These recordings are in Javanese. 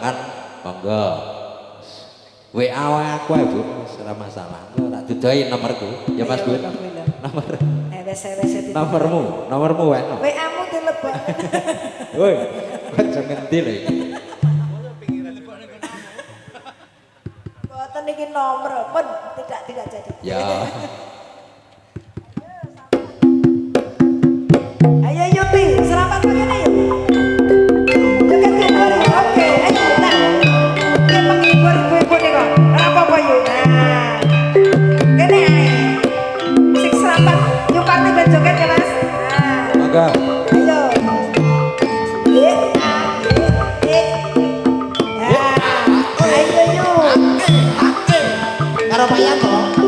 kan monggo WA aku ya Bu ora masalah engko tak dudohi nomorku ya Mas Bu nomor nomormu WA-mu dilebok woi aja ngendi lho iki boten iki nomor pun tidak jadi ya ayo Yuti serapat begini yuk joget menghibur oke ayo nah oke menghibur ibu-ibu nih kok apa-apa yuk nah kene ae sing serapat yuk parti ben joget ya Mas nah monggo ayo ayo yuk karo Pak Yanto Aja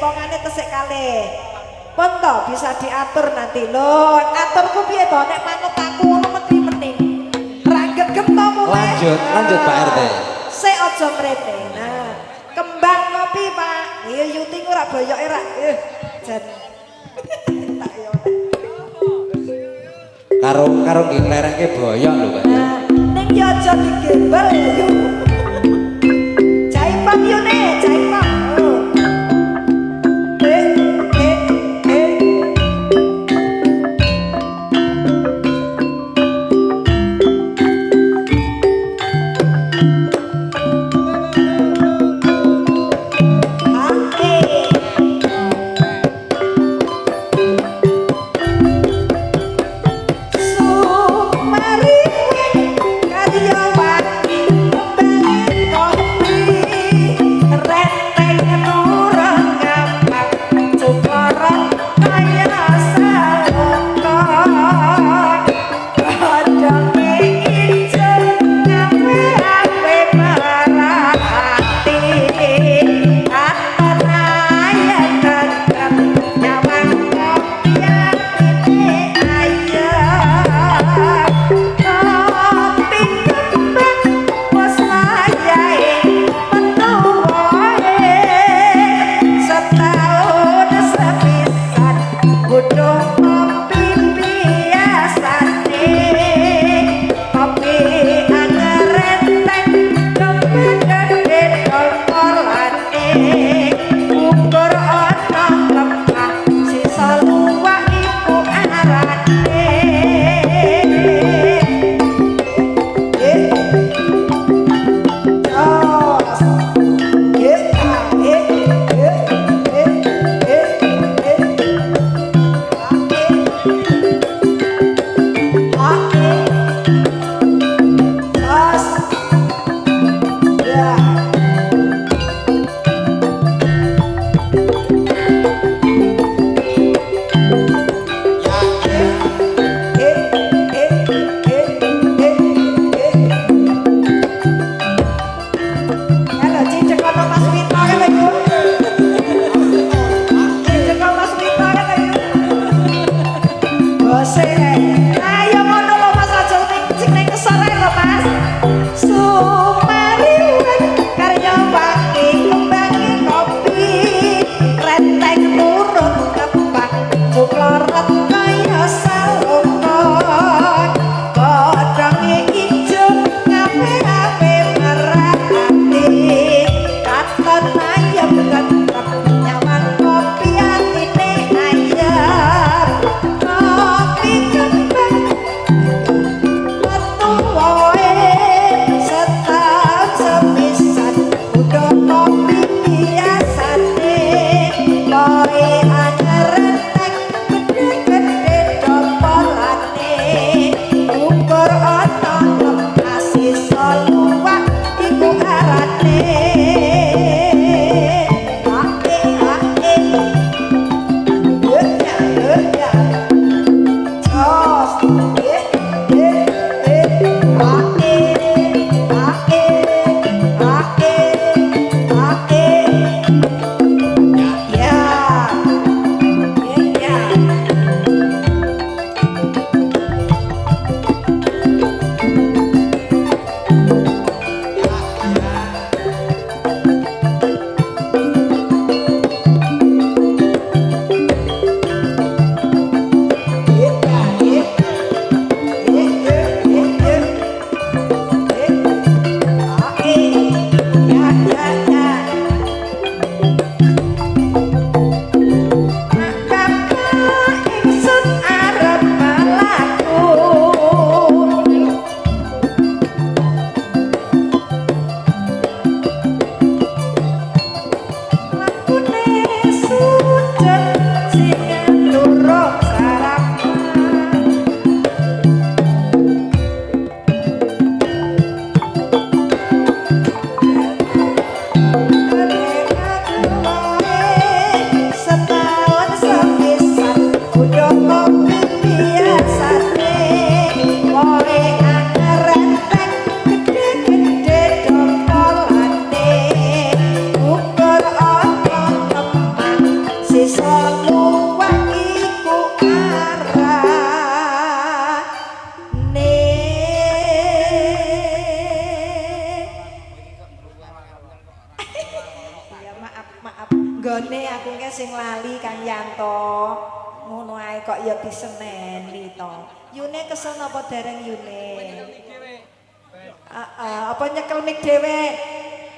pongane tesik kalih. Pun to bisa diatur nanti lho. Aturku piye to nek manut aku ngono mesti mending. Ra gegem to mulai. Lanjut Pak RT. Sik aja mrene. Nah, kembang kopi, Pak. Iya syuting ora boyoke ra. Jan. Tak yo. Karo nggih nglereke boyok lho Pak. Nah, ning yo aja digembel yo. Jaipang yo ne, jaipang. Oh. Sumari karyawan Jone aku ke sing lali Kang Yanto. Ngono ae kok ya diseneni to. Yune kesel apa dereng Yune? Apa nyekel mik dhewe?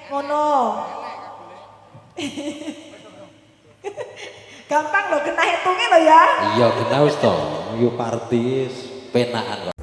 Ngono. Gampang lho kena hitungnya lho ya. Iya kena wis to, yo party penaan kok.